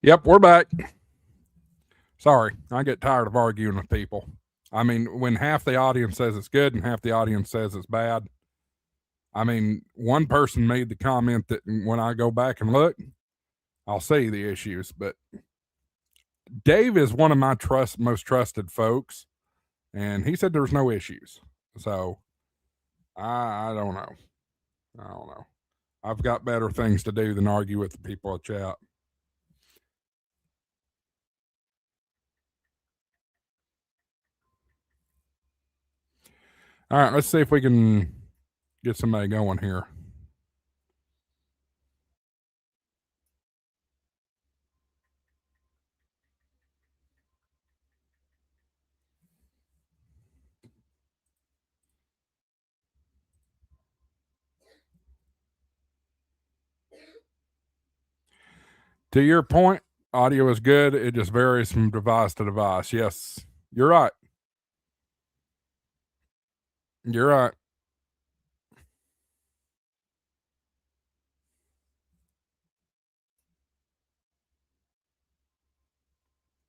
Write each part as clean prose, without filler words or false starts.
Yep, we're back. Sorry, I get tired of arguing with people. I mean, when half the audience says it's good and half the audience says it's bad. I mean, one person made the comment that when I go back and look, I'll see the issues. But Dave is one of my most trusted folks, and he said there's no issues. So I don't know. I don't know. I've got better things to do than argue with the people at chat. All right, let's see if we can get somebody going here. To your point, audio is good. It just varies from device to device. Yes, you're right. You're right.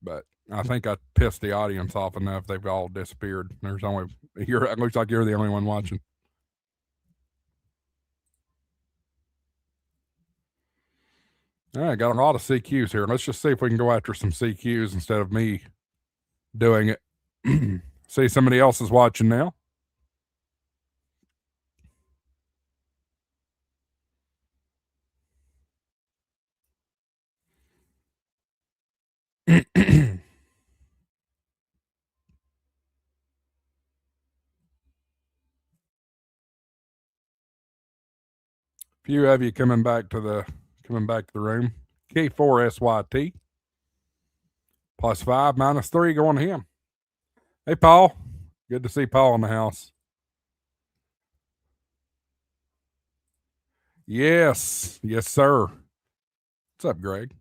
But I think I pissed the audience off enough. They've all disappeared. There's only it looks like you're the only one watching. All right, got a lot of CQs here. Let's just see if we can go after some CQs instead of me doing it. See, somebody else is watching now. Few of you coming back to the room. K4SYT. +5, -3 going to him. Hey, Paul. Good to see Paul in the house. Yes. Yes, sir. What's up, Greg?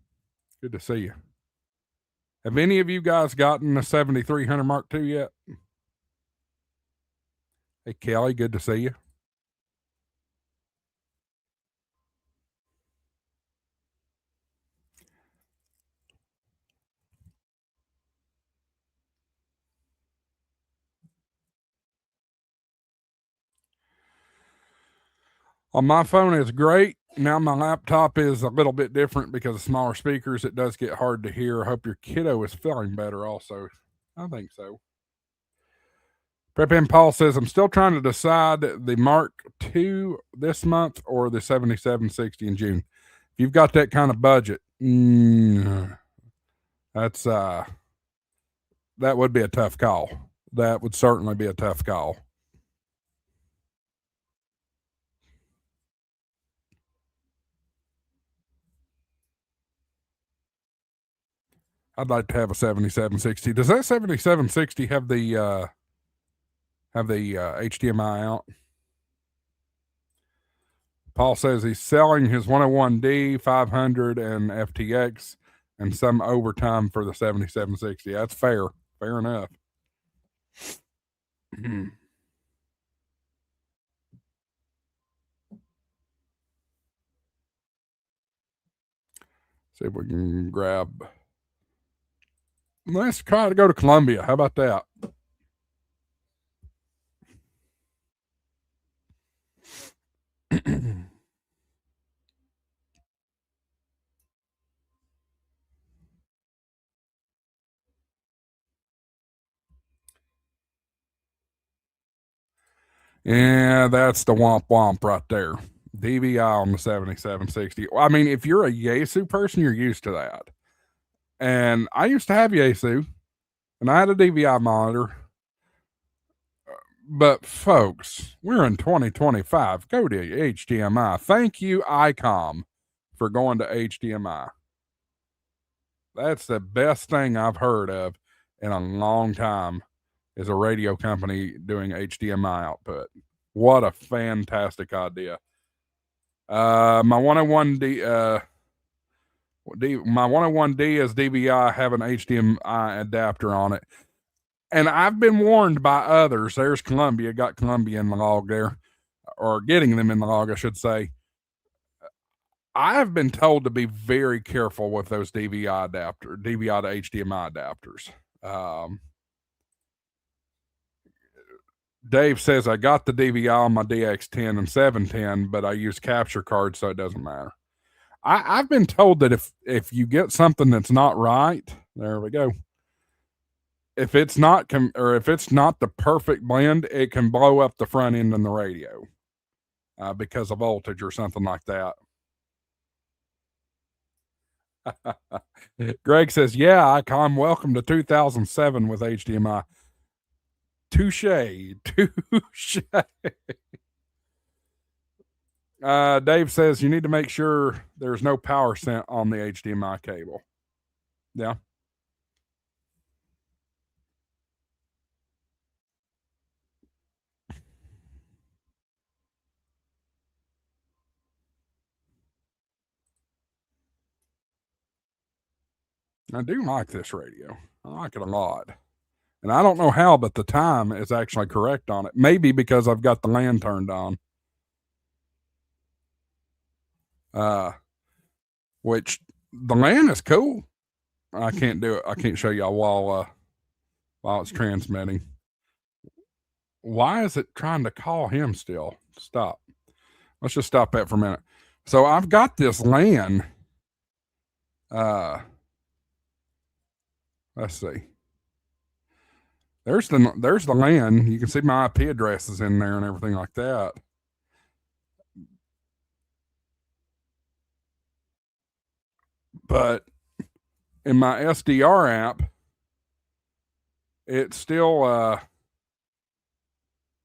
Good to see you. Have any of you guys gotten the 7300 Mark II yet? Hey, Kelly. Good to see you. On my phone, it's great. Now my laptop is a little bit different because of smaller speakers. It does get hard to hear. I hope your kiddo is feeling better also. I think so. Prep in Paul says, I'm still trying to decide the Mark II this month or the 7760 in June. If you've got that kind of budget, that's that would be a tough call. That would certainly be a tough call. I'd like to have a 7760. Does that 7760 have the HDMI out? Paul says he's selling his 101D, 500, and FTX, and some overtime for the 7760. That's fair. Fair enough. See if we can grab. Let's try to go to Columbia. How about that? Yeah, that's the womp womp right there. DVI on the 7760. I mean, if you're a Yaesu person, you're used to that. And I used to have Yaesu, and I had a DVI monitor. But folks, we're in 2025. Go to HDMI. Thank you, ICOM, for going to HDMI. That's the best thing I've heard of in a long time, is a radio company doing HDMI output. What a fantastic idea. My 101D my 101D is DVI, have an HDMI adapter on it. And I've been warned by others. There's Columbia, got Columbia in the log there, or getting them in the log, I should say. I have been told to be very careful with those DVI to HDMI adapters. Um, Dave says I got the DVI on my DX10 and 710, but I use capture cards, so it doesn't matter. I've been told that if you get something that's not right, there we go. If it's not or if it's not the perfect blend, it can blow up the front end in the radio because of voltage or something like that. Greg says, "Yeah, ICOM, welcome to 2007 with HDMI." Touche, touche. Dave says you need to make sure there's no power sent on the HDMI cable. Yeah. I do like this radio. I like it a lot. And I don't know how, but the time is actually correct on it. Maybe because I've got the LAN turned on. Uh, which the LAN is cool. I can't do it. I can't show y'all while it's transmitting. Why is it trying to call him still? Stop. Let's just stop that for a minute. So I've got this LAN. Let's see. There's the LAN. You can see my IP addresses in there and everything like that. But in my SDR app, it still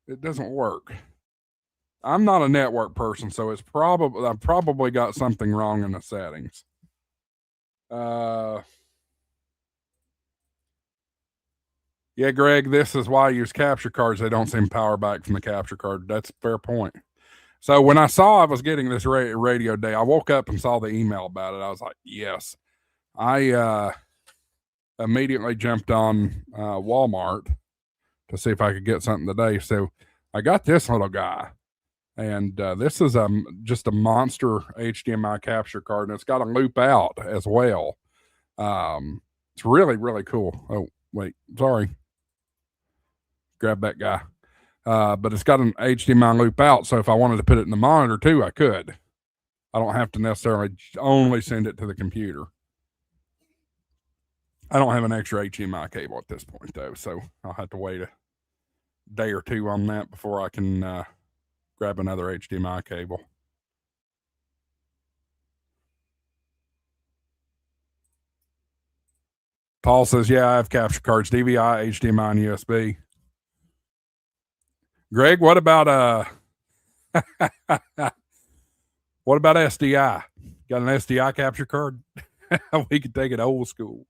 it doesn't work. I'm not a network person, so I've probably got something wrong in the settings. Yeah, Greg, this is why I use capture cards. They don't seem power back from the capture card. That's a fair point. So when I saw I was getting this radio day, I woke up and saw the email about it. I was like, yes. I immediately jumped on Walmart to see if I could get something today. So I got this little guy. And this is just a monster HDMI capture card, and it's got a loop out as well. It's really, really cool. Oh, wait, sorry. Grab that guy. But it's got an HDMI loop out, so if I wanted to put it in the monitor too, I could. I don't have to necessarily only send it to the computer. I don't have an extra HDMI cable at this point, though, so I'll have to wait a day or two on that before I can grab another HDMI cable. Paul says, yeah, I have capture cards, DVI, HDMI, and USB. Greg, what about what about SDI? Got an SDI capture card? We could take it old school.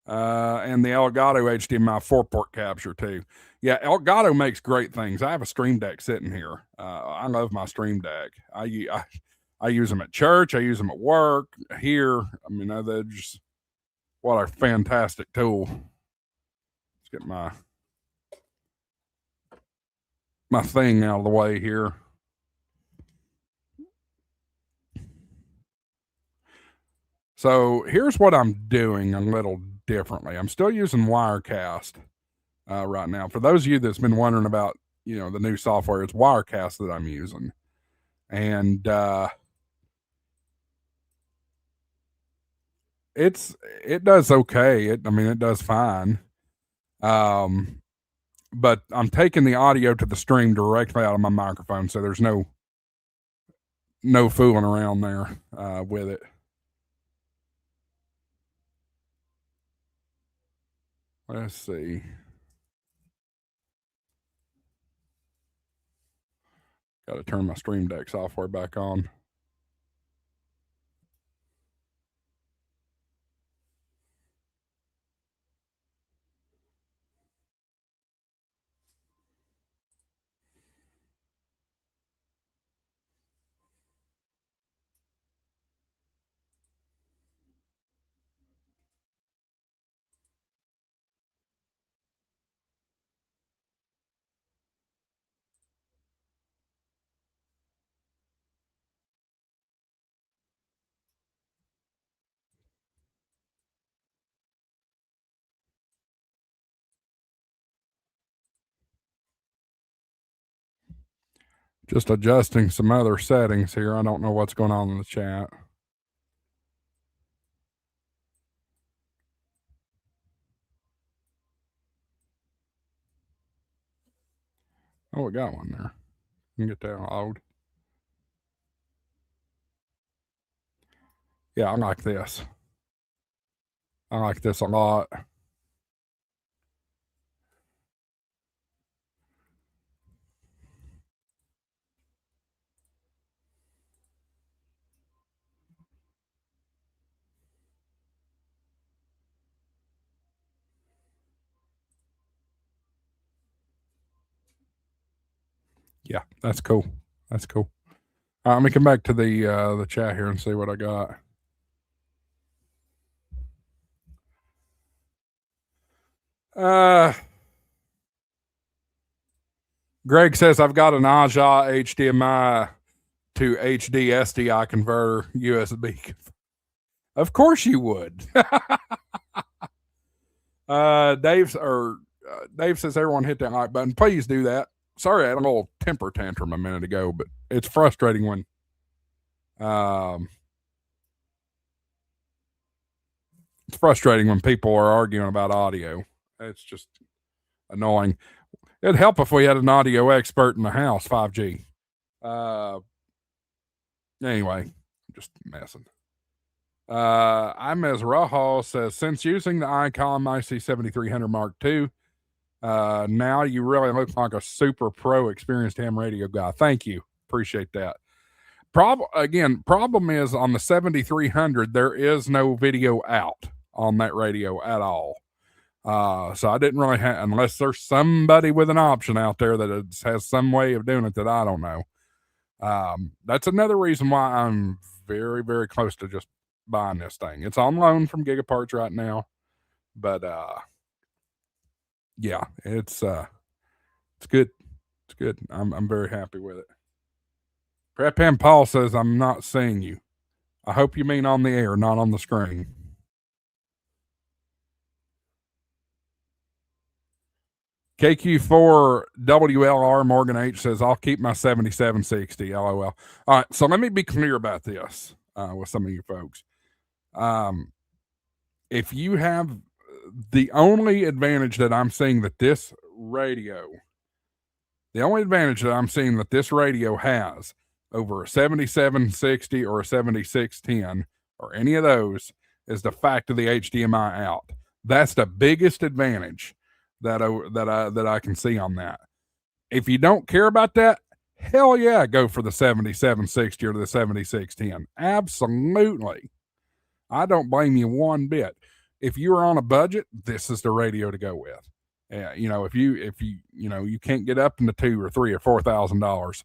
And the Elgato HDMI 4-port capture too. Yeah, Elgato makes great things. I have a Stream Deck sitting here. I love my Stream Deck. I use them at church. I use them at work. Here, I mean, they're just what a fantastic tool. Let's get my thing out of the way here. So here's what I'm doing a little differently. I'm still using Wirecast right now. For those of you that's been wondering about, the new software, it's Wirecast that I'm using, and it does okay. It does fine. But I'm taking the audio to the stream directly out of my microphone, so there's no fooling around there with it. Let's see. Got to turn my Stream Deck software back on. Just adjusting some other settings here. I don't know what's going on in the chat. Oh, we got one there. You can get that loud. Yeah, I like this. I like this a lot. Yeah, that's cool. That's cool. Let me come back to the chat here and see what I got. Greg says I've got an Aja HDMI to HD SDI converter USB. Of course you would. Dave says everyone hit that like button. Please do that. Sorry, I had a little temper tantrum a minute ago, but it's frustrating when people are arguing about audio. It's just annoying. It'd help if we had an audio expert in the house, 5G. Anyway, just messing. I'm as Rahal says, since using the ICOM IC-7300 Mark II, now you really look like a super pro experienced ham radio guy. Thank you. Appreciate that. Problem is on the 7300, there is no video out on that radio at all. So I didn't really have, unless there's somebody with an option out there that has some way of doing it that I don't know. That's another reason why I'm very, very close to just buying this thing. It's on loan from Gigaparts right now, but yeah, it's good. It's good. I'm very happy with it. Prep Ham Paul says I'm not seeing you. I hope you mean on the air, not on the screen. KQ4 WLR Morgan H says I'll keep my 7760. LOL. All right, so let me be clear about this with some of you folks. If you have the only advantage that I'm seeing that this radio has over a 7760 or a 7610 or any of those is the fact of the HDMI out. That's the biggest advantage that I can see on that. If you don't care about that, hell yeah, go for the 7760 or the 7610. Absolutely. I don't blame you one bit. If you're on a budget, this is the radio to go with. If you can't get up into $2,000 or $3,000 or $4,000,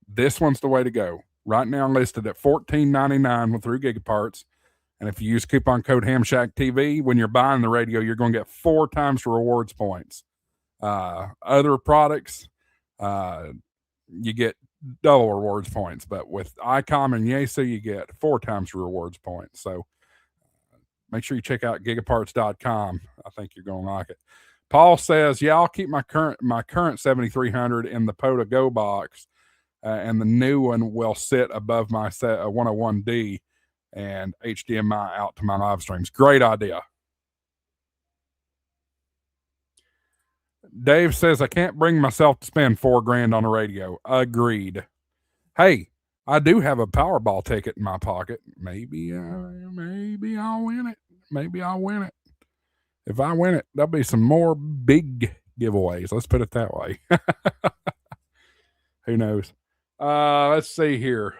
this one's the way to go. Right now listed at $14.99 through Gigaparts. And if you use coupon code HamShackTV, when you're buying the radio, you're going to get 4 times the rewards points. Other products, you get double rewards points, but with ICOM and Yaesu, you get 4 times the rewards points. So make sure you check out gigaparts.com. I think you're going to like it. Paul says, yeah, I'll keep my current 7300 in the POTA Go box, and the new one will sit above my 101D and HDMI out to my live streams. Great idea. Dave says I can't bring myself to spend $4,000 on a radio. Agreed. Hey, I do have a Powerball ticket in my pocket. Maybe I'll win it. Maybe I'll win it. If I win it, there'll be some more big giveaways. Let's put it that way. Who knows? Let's see here.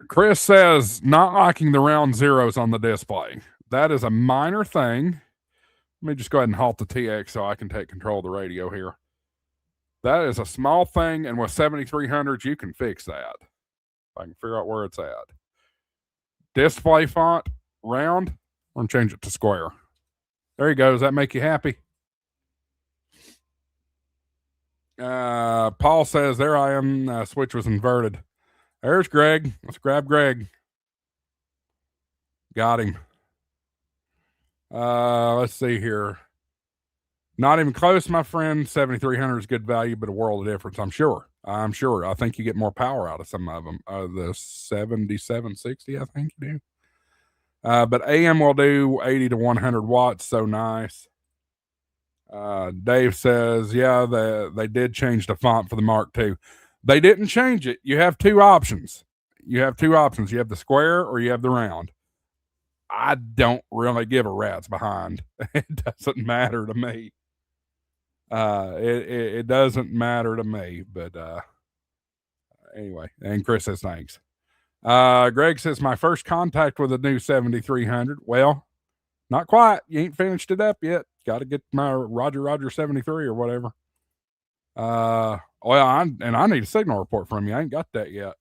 Chris says not liking the round zeros on the display. That is a minor thing. Let me just go ahead and halt the TX so I can take control of the radio here. That is a small thing, and with 7300s, you can fix that. If I can figure out where it's at. Display font, round. I'm going to change it to square. There you go. Does that make you happy? Paul says, there I am. Switch was inverted. There's Greg. Let's grab Greg. Got him. Let's see here. Not even close, my friend. 7300 is good value, but a world of difference. I'm sure. I think you get more power out of some of them. The 7760, I think you do. But AM will do 80 to 100 watts. So nice. Dave says, yeah, they did change the font for the Mark II. They didn't change it. You have two options. You have the square or you have the round. I don't really give a rat's behind. It doesn't matter to me. It doesn't matter to me, but anyway. And Chris says thanks. Greg says my first contact with the new 7300. Well, not quite. You ain't finished it up yet. Got to get my Roger 73 or whatever. I need a signal report from you. I ain't got that yet.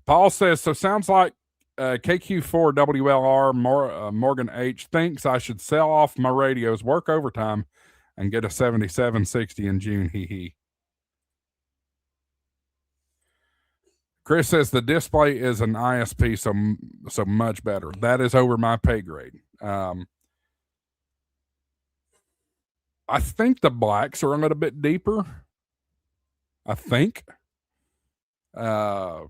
Paul says, so sounds like KQ4 WLR Morgan H thinks I should sell off my radios, work overtime, and get a 7760 in June. Hee hee. Chris says the display is an ISP, so much better. That is over my pay grade. I think the blacks are a little bit deeper. I think. Overall,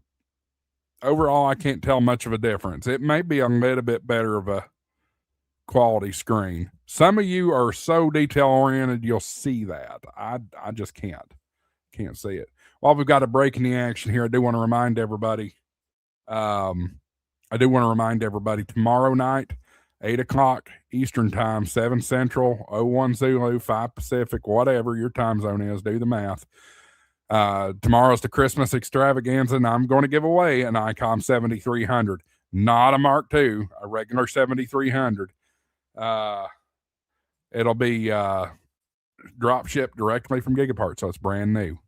I can't tell much of a difference. It may be a little bit better of a quality screen. Some of you are so detail oriented, you'll see that. I just can't see it. While we've got a break in the action here, I do want to remind everybody. Tomorrow night, 8 o'clock Eastern time, 7 Central, 01 Zulu, 5 Pacific, whatever your time zone is, do the math. Tomorrow's the Christmas extravaganza, and I'm going to give away an ICOM 7300, not a Mark II, a regular 7300. It'll be drop shipped directly from Gigapart, so it's brand new.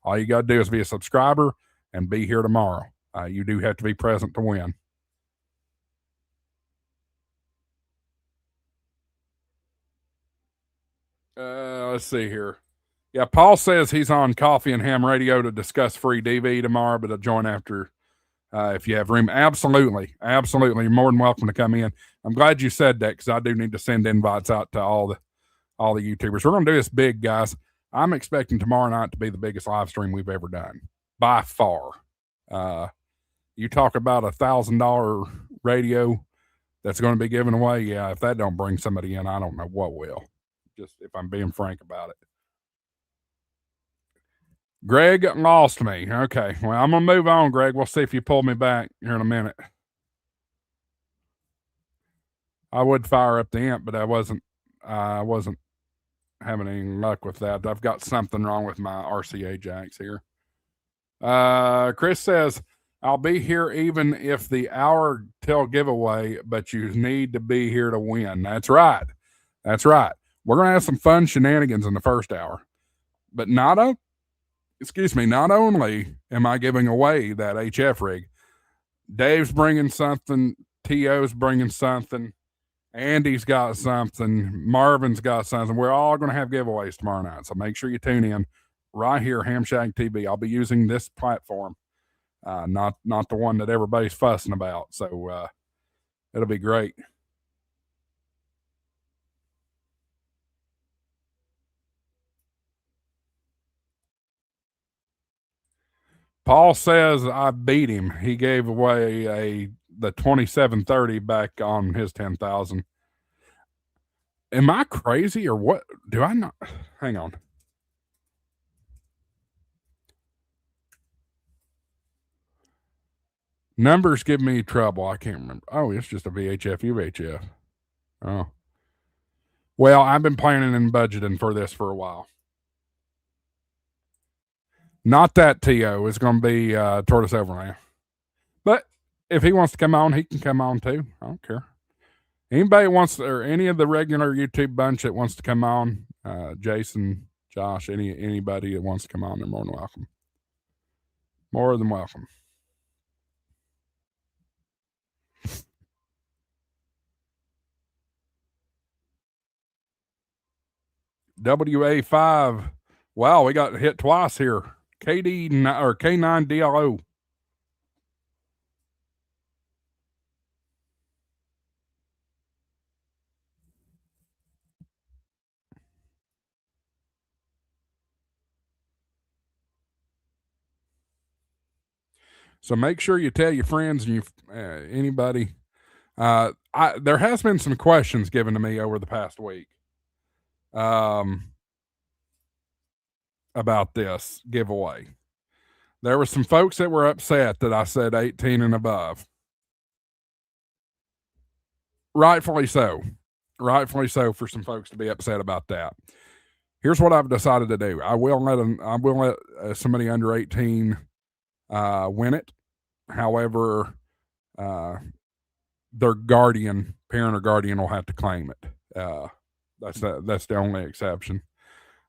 All you got to do is be a subscriber and be here tomorrow. You do have to be present to win. Let's see here. Yeah, Paul says he's on Coffee and Ham Radio to discuss free DV tomorrow, but I'll join after if you have room. Absolutely. You're more than welcome to come in. I'm glad you said that because I do need to send invites out to all the YouTubers. We're going to do this big, guys. I'm expecting tomorrow night to be the biggest live stream we've ever done by far. You talk about $1,000 radio that's going to be given away. Yeah, if that don't bring somebody in, I don't know what will. Just if I'm being frank about it. Greg lost me. Okay, well, I'm going to move on, Greg. We'll see if you pull me back here in a minute. I would fire up the amp, but I wasn't having any luck with that. I've got something wrong with my RCA jacks here. Chris says, I'll be here even if the hour till giveaway, but you need to be here to win. That's right. We're going to have some fun shenanigans in the first hour, but not only am I giving away that HF rig, Dave's bringing something, T.O.'s bringing something, Andy's got something, Marvin's got something. We're all going to have giveaways tomorrow night, so make sure you tune in right here, Ham Shack TV. I'll be using this platform, not the one that everybody's fussing about, so it'll be great. Paul says I beat him. He gave away the 2730 back on his 10,000. Am I crazy or what? Do I not? Hang on. Numbers give me trouble. I can't remember. Oh, it's just a VHF UHF. Oh. Well, I've been planning and budgeting for this for a while. Not that T.O. It's going to be Tortoise Overland. But if he wants to come on, he can come on too. I don't care. Anybody wants, or any of the regular YouTube bunch that wants to come on, Jason, Josh, anybody that wants to come on, they're more than welcome. More than welcome. WA5. Wow, we got hit twice here. KD or K9 DLO. So make sure you tell your friends and anybody. There has been some questions given to me over the past week um, about this giveaway. There were some folks that were upset that I said 18 and above. Rightfully so. Rightfully so for some folks to be upset about that. Here's what I've decided to do. I will let somebody under 18 win it. However, their parent or guardian will have to claim it. That's the only exception.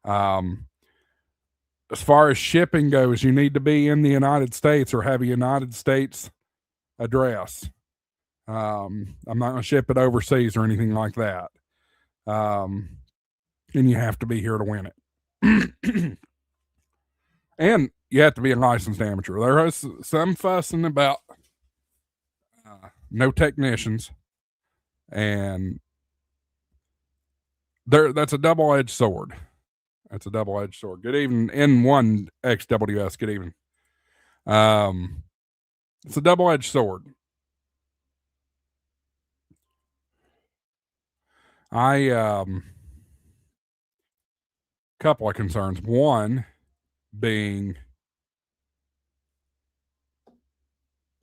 As far as shipping goes, you need to be in the United States or have a United States address. I'm not going to ship it overseas or anything like that. And you have to be here to win it. And you have to be a licensed amateur. There is some fussing about no technicians, and that's a double-edged sword. That's a double-edged sword. Good evening, N1 XWS. Good evening. It's a double-edged sword. Couple of concerns. One being,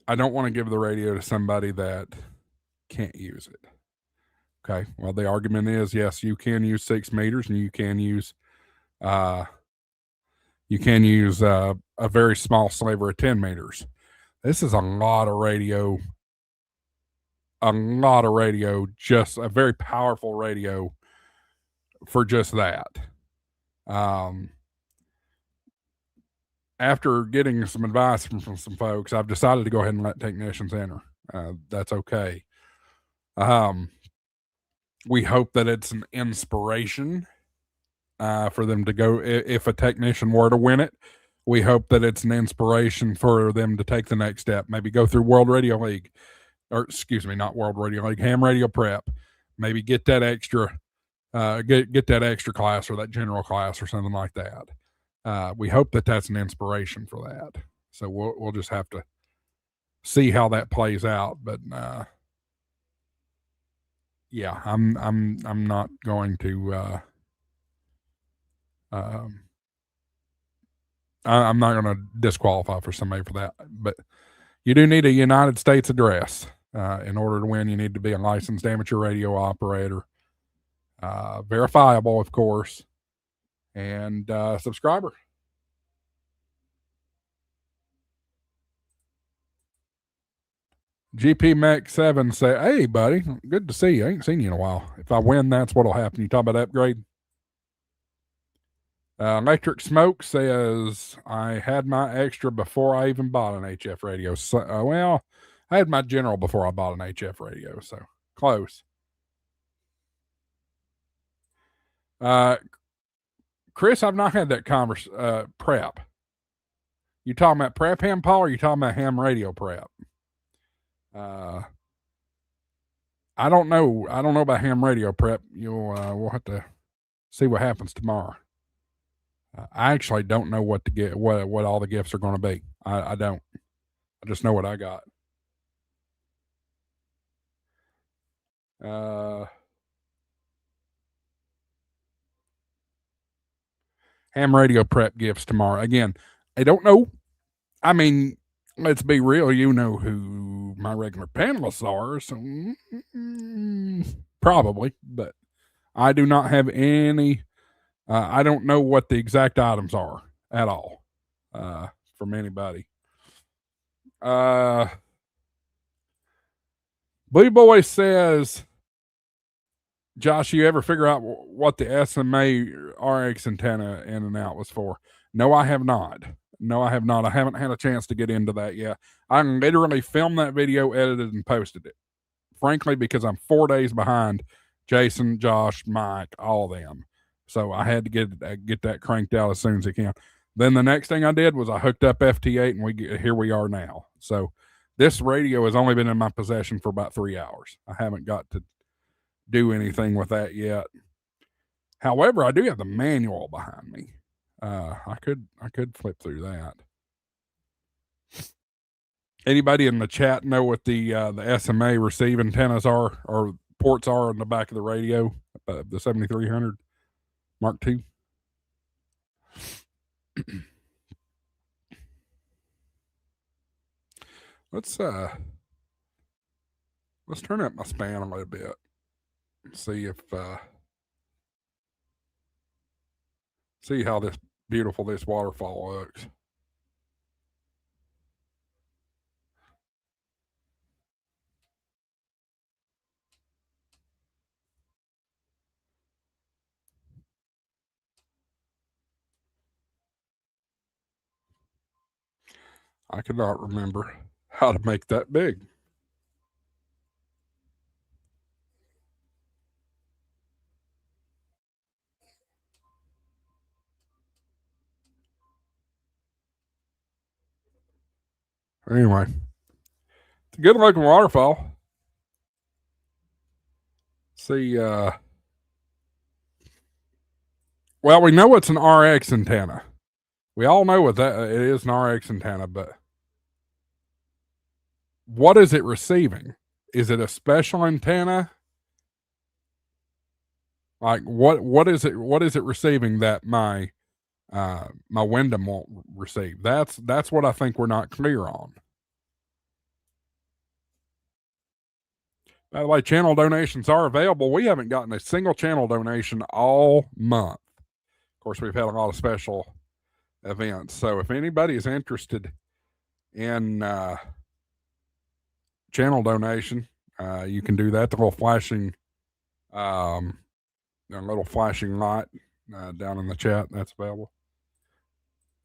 I don't want to give the radio to somebody that can't use it. Okay. Well, the argument is, yes, you can use 6 meters, and you can use a very small sliver of 10 meters. This is a lot of radio. Just a very powerful radio for just that. After getting some advice from some folks, I've decided to go ahead and let technicians enter. That's okay. We hope that it's an inspiration for them to go. If a technician were to win it, we hope that it's an inspiration for them to take the next step. Maybe go through World Radio League, or excuse me, not World Radio League, Ham Radio Prep. Maybe get that extra, get that extra class or that general class or something like that. We hope that that's an inspiration for that. So we'll just have to see how that plays out. But yeah, I'm not going to. I'm not going to disqualify for somebody for that. But you do need a United States address in order to win. You need to be a licensed amateur radio operator, verifiable, of course, and subscriber. GP Mac 7 say, hey, buddy, good to see you. I ain't seen you in a while. If I win, that's what'll happen. You talk about upgrade? Electric Smoke says, I had my extra before I even bought an HF radio. So, well, I had my general before I bought an HF radio, so close. Chris, I've not had that prep. You talking about prep ham, Paul, or you talking about ham radio prep? I don't know. I don't know about ham radio prep. We'll have to see what happens tomorrow. I actually don't know what to get, what all the gifts are going to be. I don't. I just know what I got. Ham radio prep gifts tomorrow. Again, I don't know. I mean, let's be real. You know who my regular panelists are, so probably, but I do not have any. I don't know what the exact items are at all from anybody. Blue Boy says, Josh, you ever figure out what the SMA RX antenna in and out was for? No, I have not. I haven't had a chance to get into that yet. I literally filmed that video, edited, and posted it. Frankly, because I'm 4 days behind Jason, Josh, Mike, all of them. So I had to get that cranked out as soon as I can. Then the next thing I did was I hooked up FT8, and here we are now. So this radio has only been in my possession for about 3 hours. I haven't got to do anything with that yet. However, I do have the manual behind me. I could flip through that. Anybody in the chat know what the SMA receive antennas are or ports are on the back of the radio, the 7300 Mark II? Let's turn up my span a little bit. See if see how beautiful this waterfall looks. I cannot remember how to make that big. Anyway, it's a good looking waterfall. See, well, we know it's an RX antenna. We all know what that it is, an RX antenna, but what is it receiving? Is it a special antenna? Like what is it receiving that my Wyndham won't receive? That's what I think we're not clear on. By the way, channel donations are available. We haven't gotten a single channel donation all month. Of course, we've had a lot of special events. So if anybody is interested in channel donation, you can do that. The little flashing light down in the chat, that's available.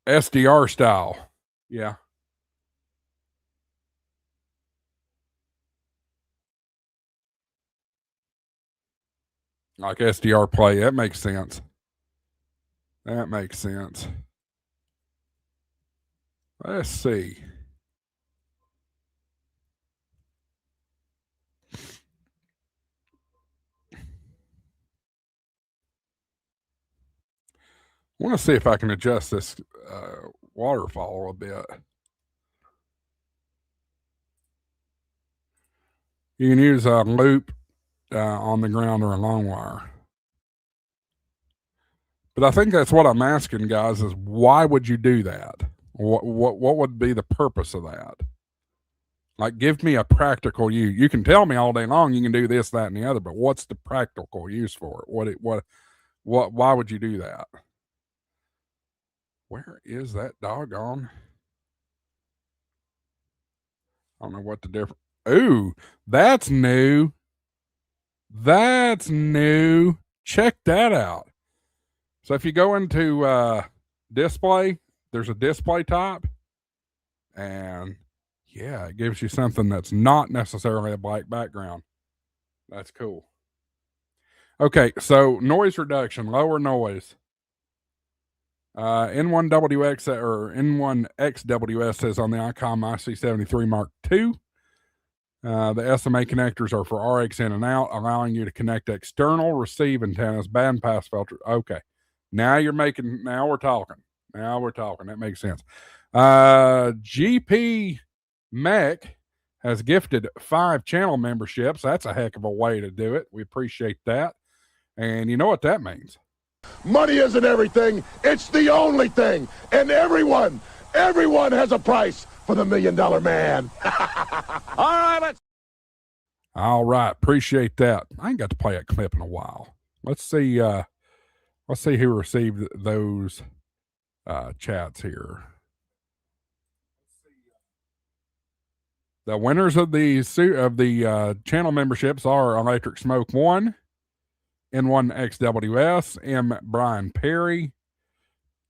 SDR style. Yeah. Like SDR play. That makes sense. That makes sense. Let's see. I want to see if I can adjust this waterfall a bit. You can use a loop on the ground or a long wire. But I think that's what I'm asking, guys, is why would you do that? What would be the purpose of that? Like, give me a practical use. You can tell me all day long you can do this, that, and the other, but what's the practical use for it? Why would you do that? Where is that doggone? I don't know what the difference. Ooh, that's new. That's new. Check that out. So if you go into display, there's a display type, and yeah, it gives you something that's not necessarily a black background. That's cool. Okay, so noise reduction, lower noise. N1WX or N1XWS says on the ICOM IC-73 Mark II. The SMA connectors are for RX in and out, allowing you to connect external receive antennas, bandpass filter. Okay, now we're talking. That makes sense. GP Mech has gifted 5 channel memberships. That's a heck of a way to do it. We appreciate that. And you know what that means? Money isn't everything. It's the only thing. And everyone has a price for the $1 Million Man. All right. Appreciate that. I ain't got to play a clip in a while. Let's see who received those chats here. The winners of the channel memberships are Electric Smoke 1, N1XWS, M. Brian Perry,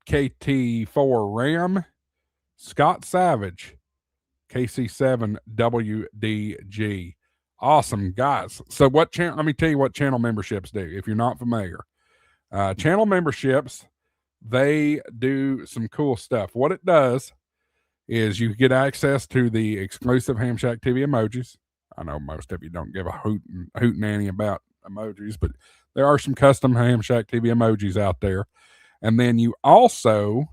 KT4 Ram, Scott Savage, KC7WDG. Awesome, guys. So let me tell you what channel memberships do if you're not familiar. Channel memberships, they do some cool stuff. What it does is you get access to the exclusive Ham Shack TV emojis. I know most of you don't give a hoot nanny about emojis, but there are some custom Ham Shack TV emojis out there. And then you also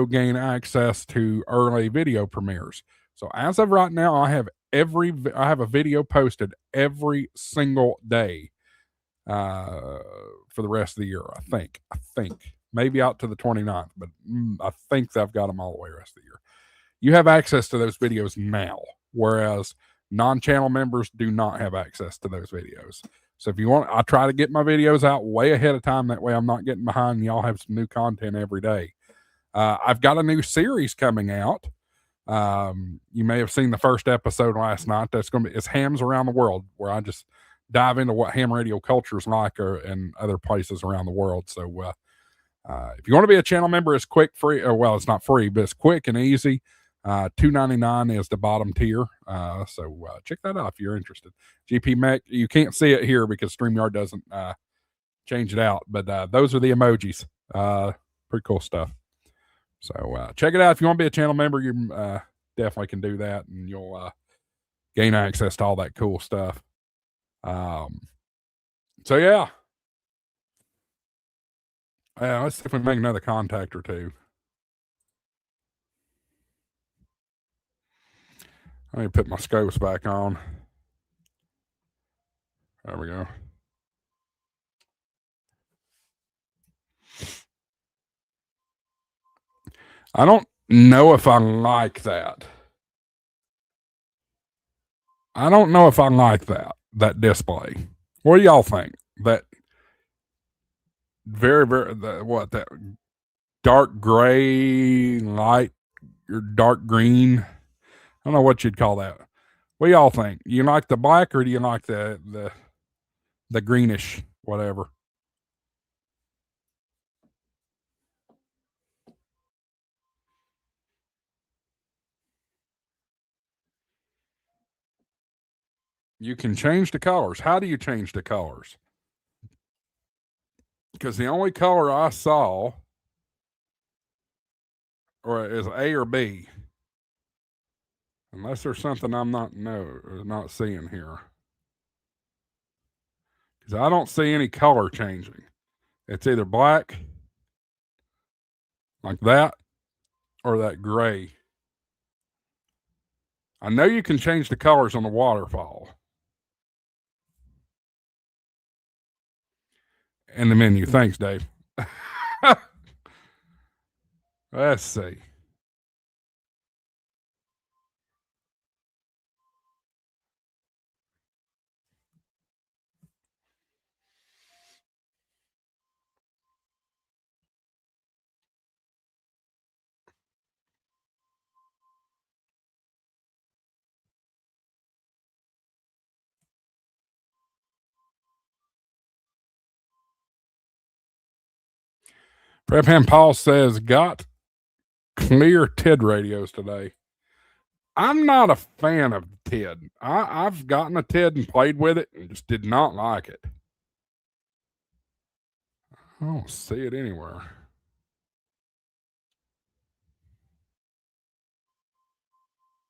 gain access to early video premieres. So as of right now, I have a video posted every single day for the rest of the year. I think maybe out to the 29th, but I think I've got them all the way the rest of the year. You have access to those videos now, whereas non-channel members do not have access to those videos. So if you want, I try to get my videos out way ahead of time. That way I'm not getting behind. Y'all have some new content every day. I've got a new series coming out. You may have seen the first episode last night. That's going to be, it's Hams Around the World, where I just dive into what ham radio culture is like in other places around the world. So if you want to be a channel member, it's quick, free, or well, it's not free, but it's quick and easy. $2.99 is the bottom tier. So check that out if you're interested. GP Mech, you can't see it here because StreamYard doesn't change it out, but those are the emojis. Pretty cool stuff. So check it out. If you want to be a channel member, you definitely can do that, and you'll gain access to all that cool stuff. So yeah. Let's see if we can make another contact or two. I need to put my scopes back on. There we go. I don't know if I like that. I don't know if I like that display. What do y'all think? That that dark gray, light, or dark green? I don't know what you'd call that. What do y'all think? You like the black or do you like the greenish, whatever? You can change the colors. How do you change the colors? Because the only color I saw or is A or B, unless there's something I'm not seeing here. Because I don't see any color changing. It's either black, like that, or that gray. I know you can change the colors on the waterfall in the menu. Thanks, Dave. Let's see. Prep Paul says, got clear TED radios today. I'm not a fan of TED. I've gotten a TED and played with it and just did not like it. I don't see it anywhere.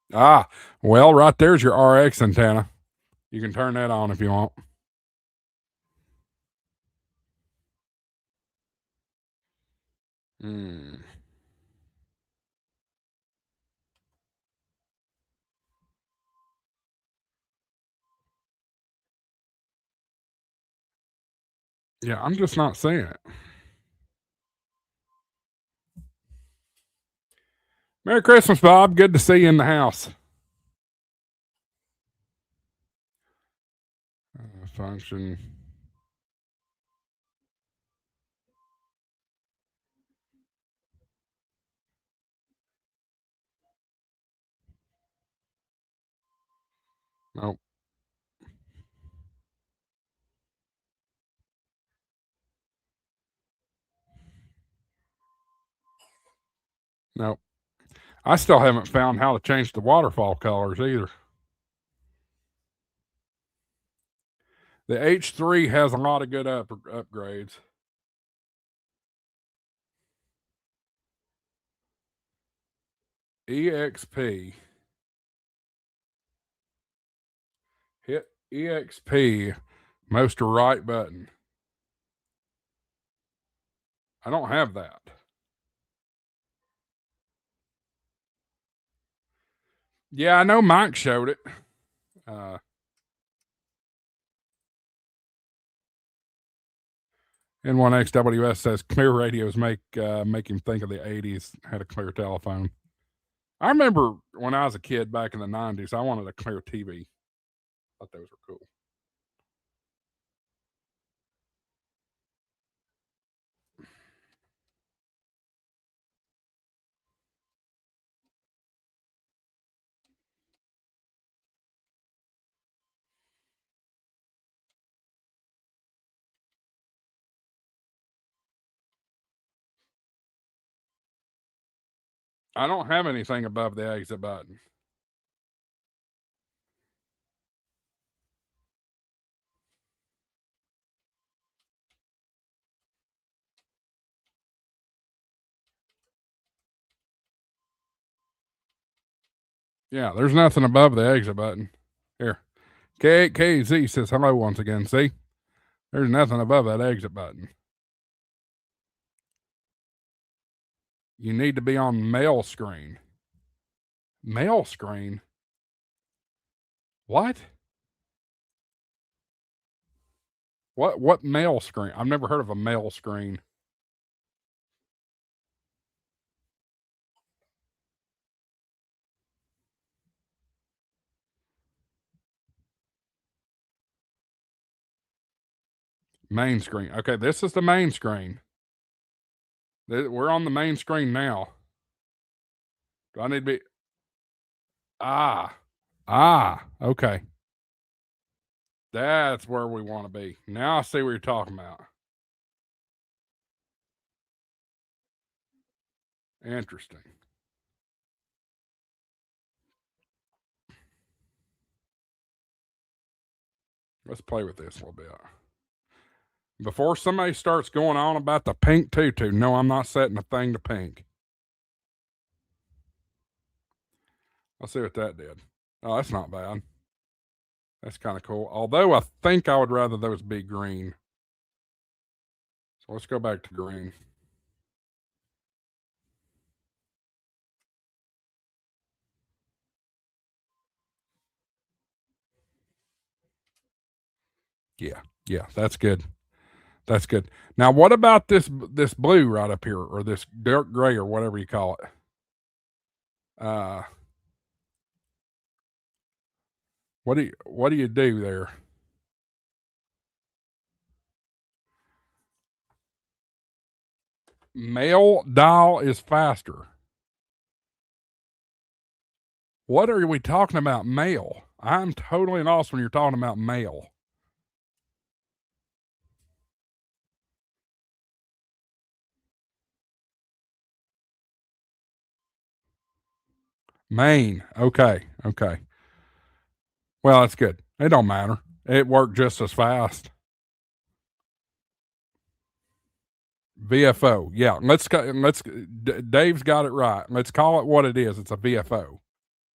Well, right there's your RX antenna. You can turn that on if you want. Yeah, I'm just not seeing it. Merry Christmas, Bob. Good to see you in the house. Function. Nope. Nope. I still haven't found how to change the waterfall colors either. The H3 has a lot of good upgrades. EXP. Hit EXP, most to right button. I don't have that. Yeah, I know Mike showed it. N1XWS says clear radios make him think of the 80s, had a clear telephone. I remember when I was a kid back in the 90s, I wanted a clear TV. Thought those were cool. I don't have anything above the exit button. Yeah, there's nothing above the exit button. Here. KZ says hello once again. See? There's nothing above that exit button. You need to be on mail screen. Mail screen? What? What mail screen? I've never heard of a mail screen. Main screen. Okay, this is the main screen. We're on the main screen now. Do I need to be? Okay. That's where we want to be. Now I see what you're talking about. Interesting. Let's play with this a little bit. Before somebody starts going on about the pink tutu, no, I'm not setting the thing to pink. I'll see what that did. Oh, that's not bad. That's kind of cool. Although I think I would rather those be green. So let's go back to green. Yeah, that's good. That's good. Now, what about this blue right up here, or this dark gray, or whatever you call it? What do you do there? Mail dial is faster. What are we talking about? Mail. I'm totally lost when you're talking about mail. Main. Okay. Well, that's good. It don't matter. It worked just as fast. VFO. Yeah. Dave's got it right. Let's call it what it is. It's a VFO.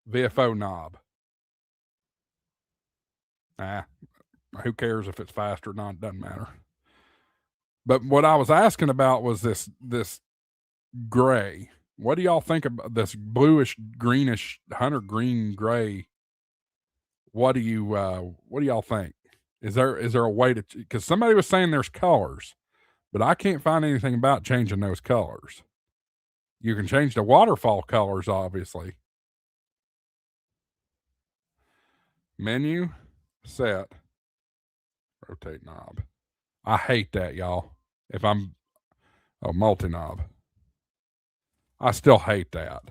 VFO knob. Who cares if it's fast or not? It doesn't matter. But what I was asking about was this gray. What do y'all think about this bluish, greenish, hunter green gray? What do y'all think? Is there a way to? Because somebody was saying there's colors, but I can't find anything about changing those colors. You can change the waterfall colors, obviously. Menu, set, rotate knob. I hate that, y'all. If I'm multi knob, I still hate that.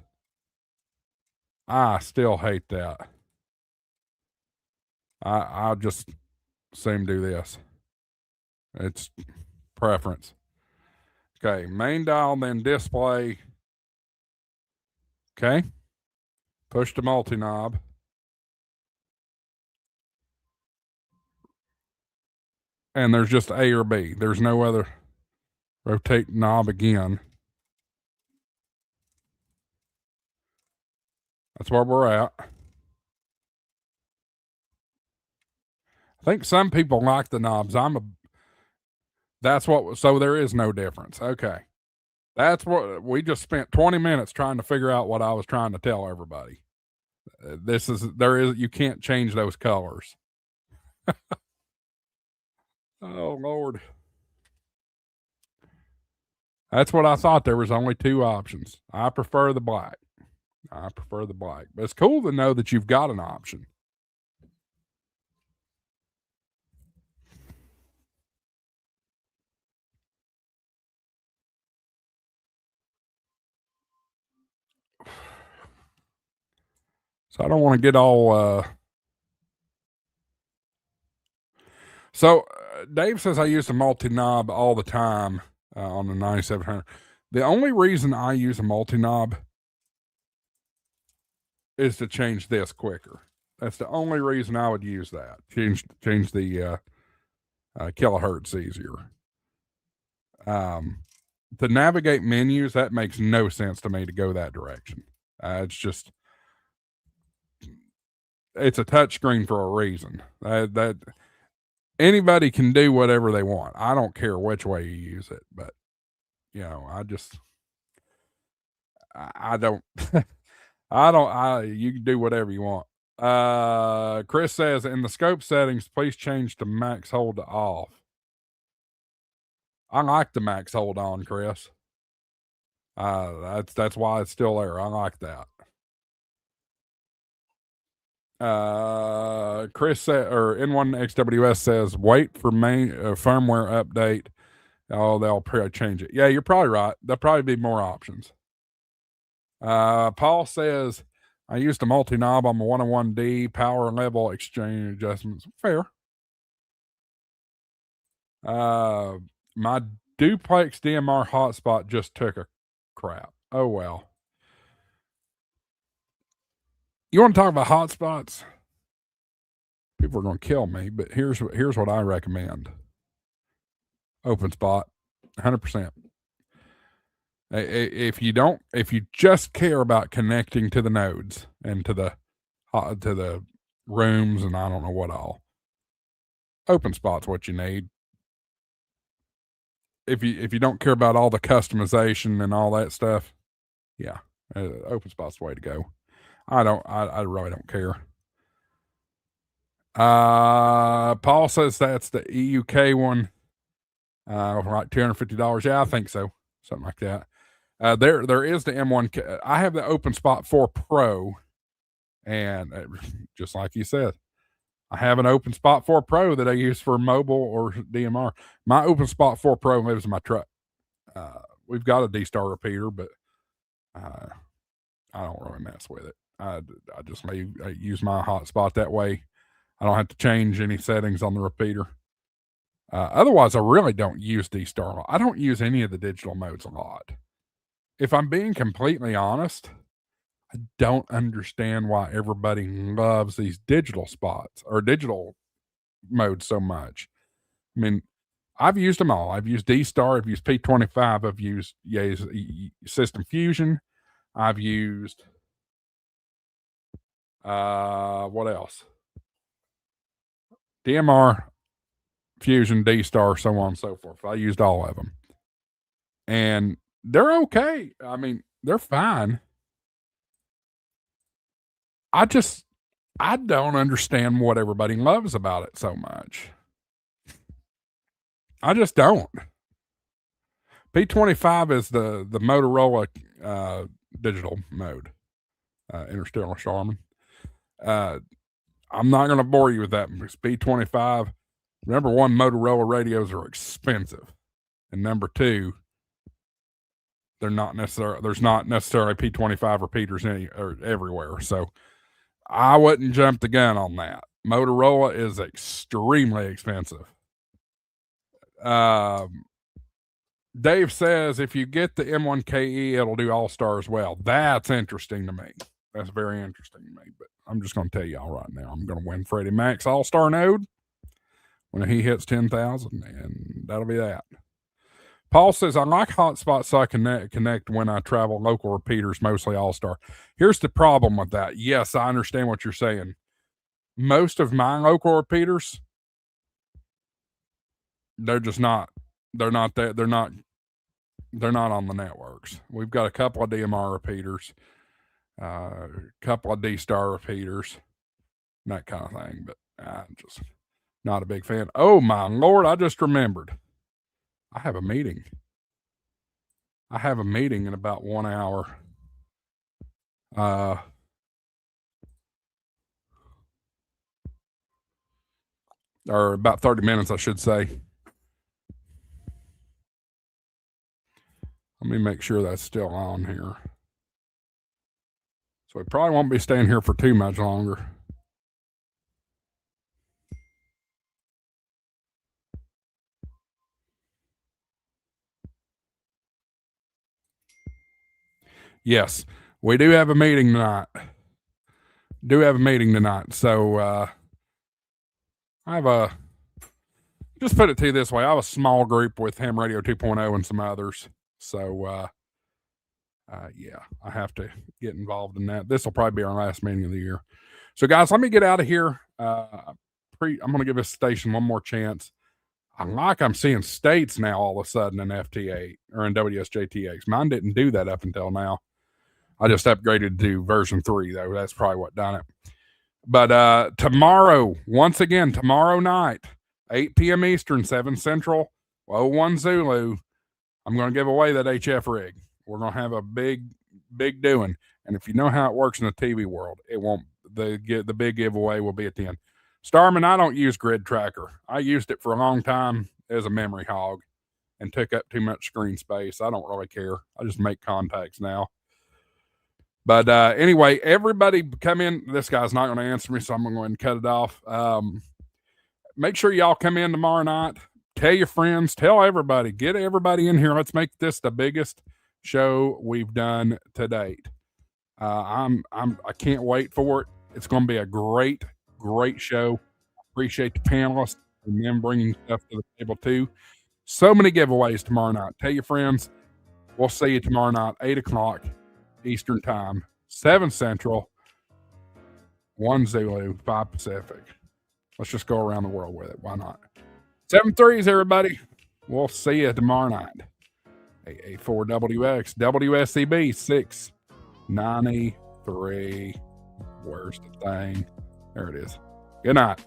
I'll just same do this. It's preference. Okay, main dial, then display. Okay, push the multi knob. And there's just A or B. There's no other. Rotate knob again. That's where we're at. I think some people like the knobs. So there is no difference. Okay. That's what we just spent 20 minutes trying to figure out what I was trying to tell everybody. You can't change those colors. Oh Lord. That's what I thought. There was only two options. I prefer the black. But it's cool to know that you've got an option. So I don't want to get all. Dave says I use a multi-knob all the time on the 9700. The only reason I use a multi-knob is to change this quicker. That's the only reason I would use that. Change the kilohertz easier. To navigate menus, that makes no sense to me to go that direction. It's a touchscreen for a reason. That anybody can do whatever they want. I don't care which way you use it, but you know, I don't. You can do whatever you want. Chris says in the scope settings, please change to max hold to off. I like the max hold on, Chris. That's why it's still there. I like that. Chris or N1XWS says wait for main firmware update. Oh, they'll probably change it. Yeah, you're probably right. There'll probably be more options. Paul says I used a multi-knob on the 101D power level exchange adjustments. Fair. My duplex DMR hotspot just took a crap. Oh well. You want to talk about hotspots? People are going to kill me, but here's what I recommend. Open spot, 100%. If you just care about connecting to the nodes and to the rooms and I don't know what all, open spot's what you need. If you don't care about all the customization and all that stuff, yeah, open spot's the way to go. I really don't care. Paul says that's the EUK one. Like $250. Yeah, I think so. Something like that. There is the M1. I have the Open Spot 4 Pro, and just like you said, I have an Open Spot 4 Pro that I use for mobile or DMR. My Open Spot 4 Pro lives in my truck. We've got a D-Star repeater, but I don't really mess with it. I use my hotspot that way. I don't have to change any settings on the repeater. Otherwise, I really don't use D-Star. I don't use any of the digital modes a lot. If I'm being completely honest, I don't understand why everybody loves these digital spots or digital modes so much. I mean, I've used them all. I've used D-Star. I've used P25. I've used System Fusion. I've used what else? DMR, Fusion, D-Star, so on and so forth. I used all of them. And they're okay. I mean, they're fine. I don't understand what everybody loves about it so much. I just don't. P25 is the Motorola digital mode, Interstellar Charmin. I'm not going to bore you with that. P25. Number one, Motorola radios are expensive, and number two, there's not necessarily P25 repeaters everywhere. So I wouldn't jump the gun on that. Motorola is extremely expensive. Dave says if you get the M1KE, it'll do All-Star as well. That's interesting to me. That's very interesting to me. But I'm just going to tell y'all right now, I'm going to win Freddie Mac's All-Star node when he hits 10,000, and that'll be that. Paul says, I like hotspots so I can connect when I travel local repeaters, mostly All-Star. Here's the problem with that. Yes, I understand what you're saying. Most of my local repeaters, they're not on the networks. We've got a couple of DMR repeaters. a couple of D-Star repeaters, that kind of thing. But I'm just not a big fan. Oh, my Lord, I just remembered. I have a meeting. I have a meeting in about 1 hour. Or about 30 minutes, I should say. Let me make sure that's still on here. So we probably won't be staying here for too much longer. Yes, we do have a meeting tonight. So I have just put it to you this way. I have a small group with Ham Radio 2.0 and some others. So yeah, I have to get involved in that. This will probably be our last meeting of the year. So guys, let me get out of here. I'm going to give this station one more chance. I'm seeing states now all of a sudden in FT8 or in WSJTX. Mine didn't do that up until now. I just upgraded to version 3 though. That's probably what done it. But tomorrow, once again, tomorrow night, 8 p.m. Eastern, 7 Central, 01 Zulu, I'm going to give away that HF rig. We're going to have a big doing. And if you know how it works in the TV world, it won't. The big giveaway will be at the end. Starman, I don't use Grid Tracker. I used it for a long time as a memory hog and took up too much screen space. I don't really care. I just make contacts now. But anyway, everybody come in. This guy's not going to answer me, so I'm going to go ahead and cut it off. Make sure y'all come in tomorrow night. Tell your friends. Tell everybody. Get everybody in here. Let's make this the biggest show we've done to date. I can't wait for it. It's going to be a great show. Appreciate the panelists and them bringing stuff to the table too. So many giveaways tomorrow night. Tell your friends. We'll see you tomorrow night, 8 o'clock Eastern Time, 7 Central, 1 Zulu, 5 Pacific. Let's just go around the world with it. Why not? 7 threes, everybody. We'll see you tomorrow night. AA4WX, WSCB 693. Where's the thing? There it is. Good night.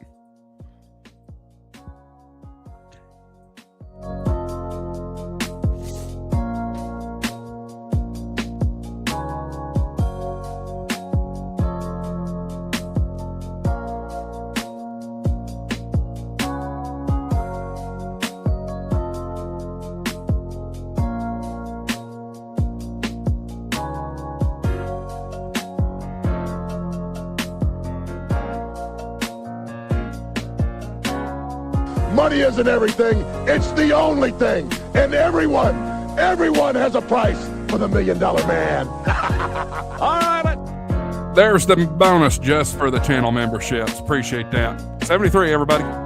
Money isn't everything. It's the only thing. And everyone has a price for the $1 Million Man. All right. There's the bonus just for the channel memberships. Appreciate that. 73, everybody.